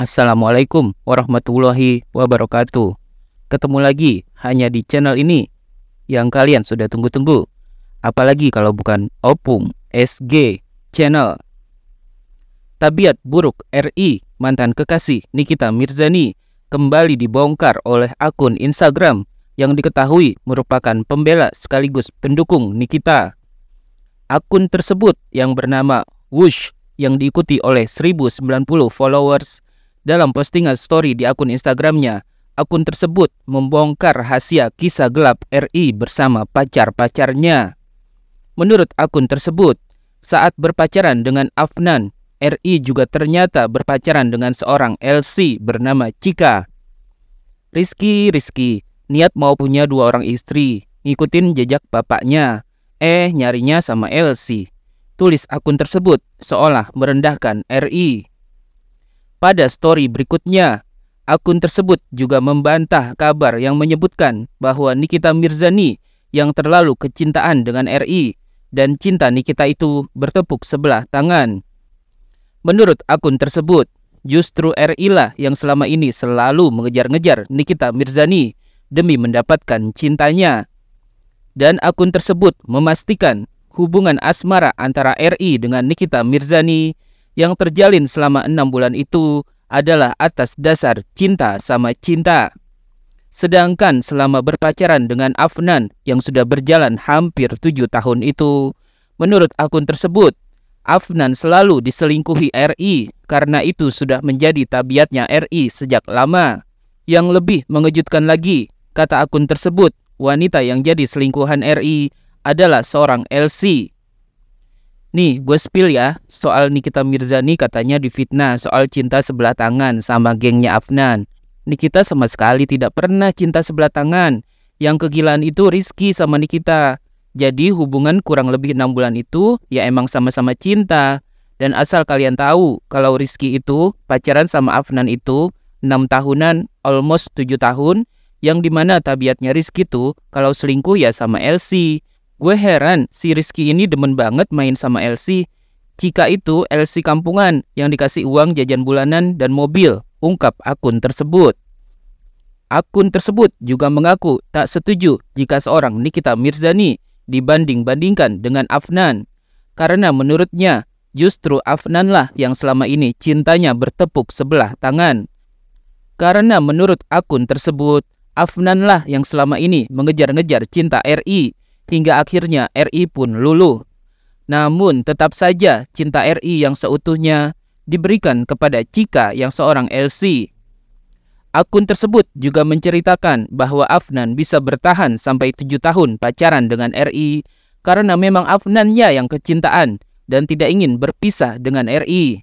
Assalamualaikum warahmatullahi wabarakatuh. Ketemu lagi hanya di channel ini yang kalian sudah tunggu-tunggu. Apalagi kalau bukan Opung SG Channel. Tabiat buruk RI mantan kekasih Nikita Mirzani kembali dibongkar oleh akun Instagram yang diketahui merupakan pembela sekaligus pendukung Nikita. Akun tersebut yang bernama Wush yang diikuti oleh 1090 followers. Dalam postingan story di akun Instagramnya, akun tersebut membongkar rahasia kisah gelap RI bersama pacar-pacarnya. Menurut akun tersebut, saat berpacaran dengan Afnan, RI juga ternyata berpacaran dengan seorang LC bernama Cika. Rizky, niat mau punya 2 orang istri, ngikutin jejak bapaknya, nyarinya sama LC. Tulis akun tersebut seolah merendahkan RI. Pada story berikutnya, akun tersebut juga membantah kabar yang menyebutkan bahwa Nikita Mirzani yang terlalu kecintaan dengan RI dan cinta Nikita itu bertepuk sebelah tangan. Menurut akun tersebut, justru RI lah yang selama ini selalu mengejar-ngejar Nikita Mirzani demi mendapatkan cintanya. Dan akun tersebut memastikan hubungan asmara antara RI dengan Nikita Mirzani yang terjalin selama 6 bulan itu adalah atas dasar cinta sama cinta. Sedangkan selama berpacaran dengan Afnan yang sudah berjalan hampir 7 tahun itu, menurut akun tersebut, Afnan selalu diselingkuhi RI karena itu sudah menjadi tabiatnya RI sejak lama. Yang lebih mengejutkan lagi, kata akun tersebut, wanita yang jadi selingkuhan RI adalah seorang LC. Nih, gue spill ya, soal Nikita Mirzani katanya difitnah soal cinta sebelah tangan sama gengnya Afnan. Nikita sama sekali tidak pernah cinta sebelah tangan. Yang kegilaan itu Rizky sama Nikita. Jadi hubungan kurang lebih 6 bulan itu ya emang sama-sama cinta. Dan asal kalian tahu, kalau Rizky itu pacaran sama Afnan itu 6 tahunan, almost 7 tahun. Yang dimana tabiatnya Rizky tuh kalau selingkuh ya sama LC. Gue heran, si Rizky ini demen banget main sama LC. Cika itu LC kampungan yang dikasih uang jajan bulanan dan mobil, ungkap akun tersebut. Akun tersebut juga mengaku tak setuju jika seorang Nikita Mirzani dibanding-bandingkan dengan Afnan. Karena menurutnya, justru Afnan lah yang selama ini cintanya bertepuk sebelah tangan. Karena menurut akun tersebut, Afnan lah yang selama ini mengejar-ngejar cinta RI. Hingga akhirnya RI pun luluh. Namun tetap saja cinta RI yang seutuhnya diberikan kepada Cika yang seorang LC. Akun tersebut juga menceritakan bahwa Afnan bisa bertahan sampai 7 tahun pacaran dengan RI karena memang Afnannya yang kecintaan dan tidak ingin berpisah dengan RI.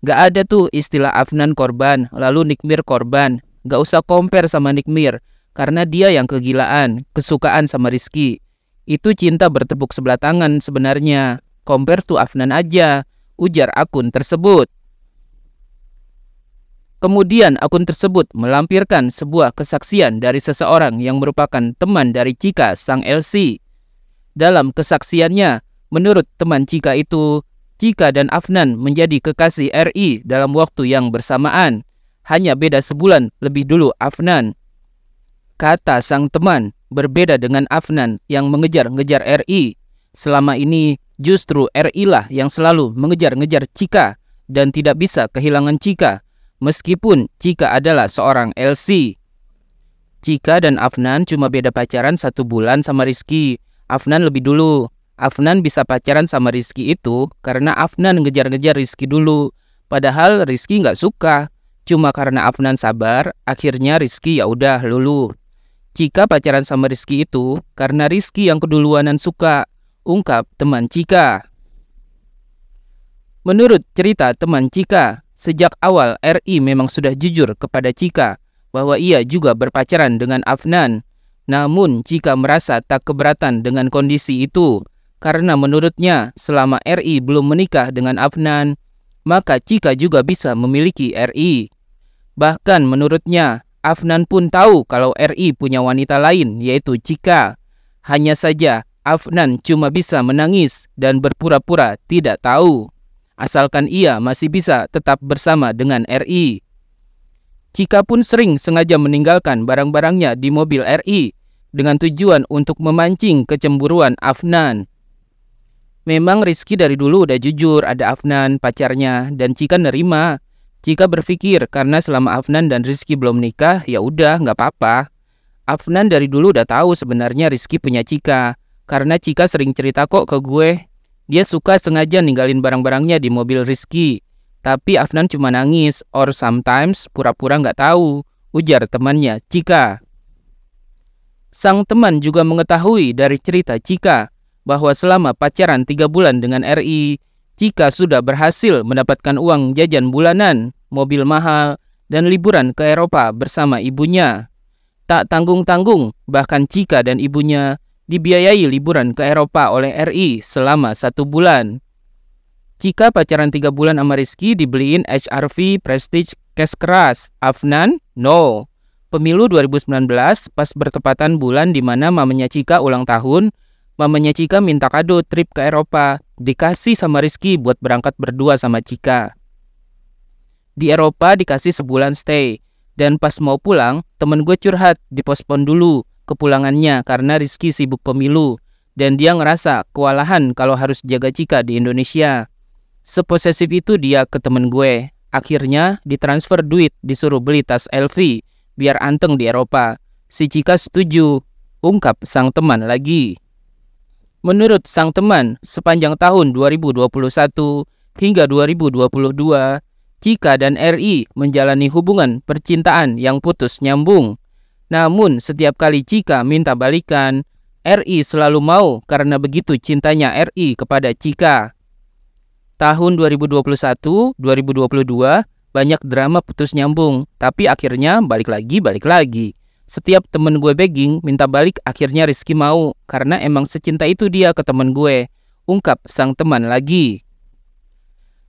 Gak ada tuh istilah Afnan korban lalu Nikmir korban. Gak usah compare sama Nikmir. Karena dia yang kegilaan, kesukaan sama Rizky. Itu cinta bertepuk sebelah tangan sebenarnya. Compare to Afnan aja, ujar akun tersebut. Kemudian akun tersebut melampirkan sebuah kesaksian dari seseorang yang merupakan teman dari Cika sang LC. Dalam kesaksiannya, menurut teman Cika itu, Cika dan Afnan menjadi kekasih RI dalam waktu yang bersamaan. Hanya beda sebulan lebih dulu Afnan. Kata sang teman, berbeda dengan Afnan yang mengejar-ngejar RI. Selama ini justru RI lah yang selalu mengejar-ngejar Cika dan tidak bisa kehilangan Cika. Meskipun Cika adalah seorang LC. Cika dan Afnan cuma beda pacaran 1 bulan sama Rizky. Afnan lebih dulu. Afnan bisa pacaran sama Rizky itu karena Afnan ngejar-ngejar Rizky dulu. Padahal Rizky nggak suka. Cuma karena Afnan sabar, akhirnya Rizky ya udah luluh. Cika pacaran sama Rizky itu karena Rizky yang keduluanan suka, ungkap teman Cika. Menurut cerita teman Cika, sejak awal RI memang sudah jujur kepada Cika bahwa ia juga berpacaran dengan Afnan. Namun Cika merasa tak keberatan dengan kondisi itu karena menurutnya selama RI belum menikah dengan Afnan, maka Cika juga bisa memiliki RI. Bahkan menurutnya, Afnan pun tahu kalau RI punya wanita lain, yaitu Cika. Hanya saja Afnan cuma bisa menangis dan berpura-pura tidak tahu. asalkan ia masih bisa tetap bersama dengan RI. Cika pun sering sengaja meninggalkan barang-barangnya di mobil RI dengan tujuan untuk memancing kecemburuan Afnan. Memang Rizky dari dulu udah jujur ada Afnan pacarnya dan Cika nerima. Cika berpikir karena selama Afnan dan Rizky belum nikah, ya udah nggak apa-apa. Afnan dari dulu udah tahu sebenarnya Rizky punya Cika. Karena Cika sering cerita kok ke gue. Dia suka sengaja ninggalin barang-barangnya di mobil Rizky. Tapi Afnan cuma nangis, or sometimes pura-pura nggak tahu, ujar temannya Cika. Sang teman juga mengetahui dari cerita Cika bahwa selama pacaran 3 bulan dengan RI, Cika sudah berhasil mendapatkan uang jajan bulanan, mobil mahal, dan liburan ke Eropa bersama ibunya. Tak tanggung-tanggung, bahkan Cika dan ibunya dibiayai liburan ke Eropa oleh RI selama 1 bulan. Cika pacaran 3 bulan sama Rizky dibeliin HRV Prestige cash keras. Afnan? No. Pemilu 2019 pas bertepatan bulan di mana mamanya Cika ulang tahun, mamanya Cika minta kado trip ke Eropa, dikasih sama Rizky buat berangkat berdua sama Cika. Di Eropa dikasih sebulan stay, dan pas mau pulang, temen gue curhat dipospon dulu kepulangannya karena Rizky sibuk pemilu dan dia ngerasa kewalahan kalau harus jaga Cika di Indonesia. Seposesif itu dia ke temen gue. Akhirnya ditransfer duit disuruh beli tas LV biar anteng di Eropa. Si Cika setuju, ungkap sang teman lagi. Menurut sang teman, sepanjang tahun 2021 hingga 2022, Cika dan RI menjalani hubungan percintaan yang putus nyambung. Namun setiap kali Cika minta balikan, RI selalu mau karena begitu cintanya RI kepada Cika. Tahun 2021-2022 banyak drama putus nyambung, tapi akhirnya balik lagi. Setiap temen gue begging minta balik, akhirnya Rizky mau karena emang secinta itu dia ke temen gue, ungkap sang teman lagi.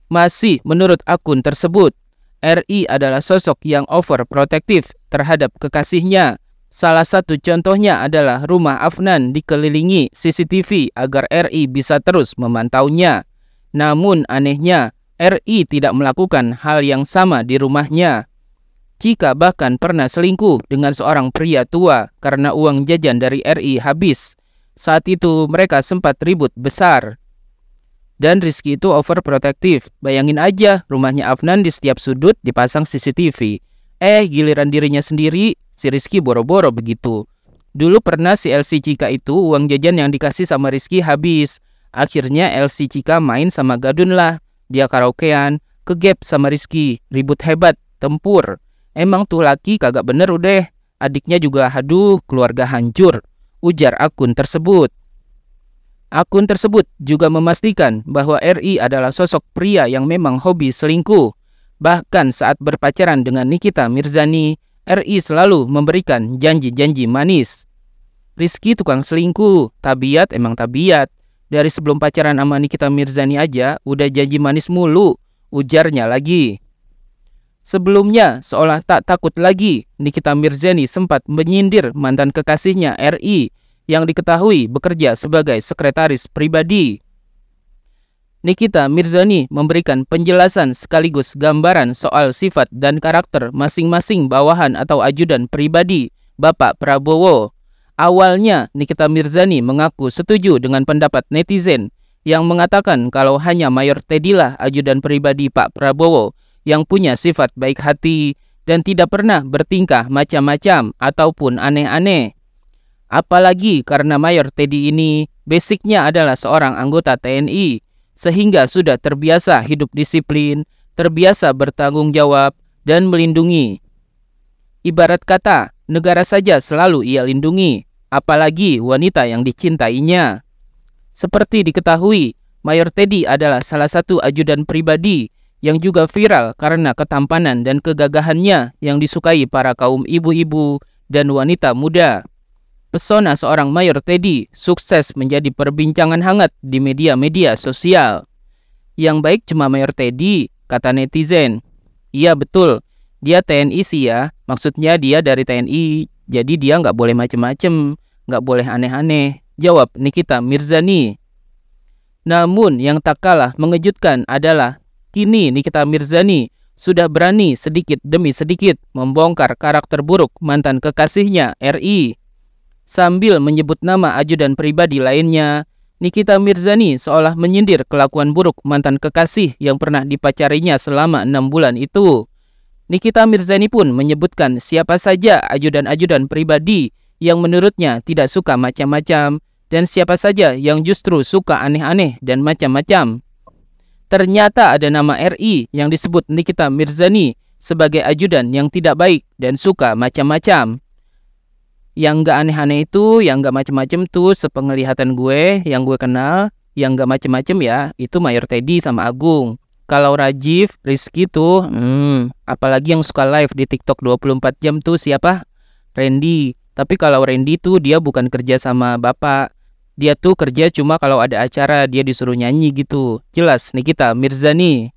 Masih menurut akun tersebut, RI adalah sosok yang overprotective terhadap kekasihnya. Salah satu contohnya adalah rumah Afnan dikelilingi CCTV agar RI bisa terus memantaunya. Namun anehnya, RI tidak melakukan hal yang sama di rumahnya. Cika bahkan pernah selingkuh dengan seorang pria tua karena uang jajan dari RI habis. Saat itu mereka sempat ribut besar. Dan Rizky itu overprotective. Bayangin aja, rumahnya Afnan di setiap sudut dipasang CCTV. Giliran dirinya sendiri, si Rizky boro-boro begitu. Dulu pernah si LC Cika itu uang jajan yang dikasih sama Rizky habis. Akhirnya LC Cika main sama Gadun lah. Dia karaokean, kegap sama Rizky, ribut hebat, tempur. Emang tuh laki kagak bener udah. Adiknya juga haduh, keluarga hancur, ujar akun tersebut. Akun tersebut juga memastikan bahwa RI adalah sosok pria yang memang hobi selingkuh. Bahkan saat berpacaran dengan Nikita Mirzani, RI selalu memberikan janji-janji manis. Rizky tukang selingkuh, tabiat emang tabiat. Dari sebelum pacaran sama Nikita Mirzani aja udah janji manis mulu, ujarnya lagi. Sebelumnya, seolah tak takut lagi, Nikita Mirzani sempat menyindir mantan kekasihnya RI yang diketahui bekerja sebagai sekretaris pribadi. Nikita Mirzani memberikan penjelasan sekaligus gambaran soal sifat dan karakter masing-masing bawahan atau ajudan pribadi Bapak Prabowo. Awalnya, Nikita Mirzani mengaku setuju dengan pendapat netizen yang mengatakan kalau hanya Mayor Teddy lah ajudan pribadi Pak Prabowo yang punya sifat baik hati dan tidak pernah bertingkah macam-macam ataupun aneh-aneh. Apalagi karena Mayor Teddy ini basicnya adalah seorang anggota TNI, sehingga sudah terbiasa hidup disiplin, terbiasa bertanggung jawab, dan melindungi. Ibarat kata, negara saja selalu ia lindungi, apalagi wanita yang dicintainya. Seperti diketahui, Mayor Teddy adalah salah satu ajudan pribadi yang juga viral karena ketampanan dan kegagahannya yang disukai para kaum ibu-ibu dan wanita muda. Pesona seorang Mayor Teddy sukses menjadi perbincangan hangat di media-media sosial. Yang baik cuma Mayor Teddy, kata netizen. Iya betul, dia TNI sih ya, maksudnya dia dari TNI, jadi dia nggak boleh macem-macem, nggak boleh aneh-aneh, jawab Nikita Mirzani. Namun yang tak kalah mengejutkan adalah Kini Nikita Mirzani sudah berani sedikit demi sedikit membongkar karakter buruk mantan kekasihnya RI. Sambil menyebut nama ajudan pribadi lainnya, Nikita Mirzani seolah menyindir kelakuan buruk mantan kekasih yang pernah dipacarinya selama 6 bulan itu. Nikita Mirzani pun menyebutkan siapa saja ajudan-ajudan pribadi yang menurutnya tidak suka macam-macam dan siapa saja yang justru suka aneh-aneh dan macam-macam. Ternyata ada nama RI yang disebut Nikita Mirzani sebagai ajudan yang tidak baik dan suka macam-macam. Yang gak aneh-aneh itu, yang gak macam-macam tuh sepenglihatan gue, yang gue kenal, yang gak macam-macam ya, itu Mayor Teddy sama Agung. Kalau Rajiv, Rizky tuh, apalagi yang suka live di TikTok 24 jam tuh siapa? Randy. Tapi kalau Randy tuh dia bukan kerja sama bapak. Dia tuh kerja cuma kalau ada acara dia disuruh nyanyi gitu. Jelas Nikita Mirzani.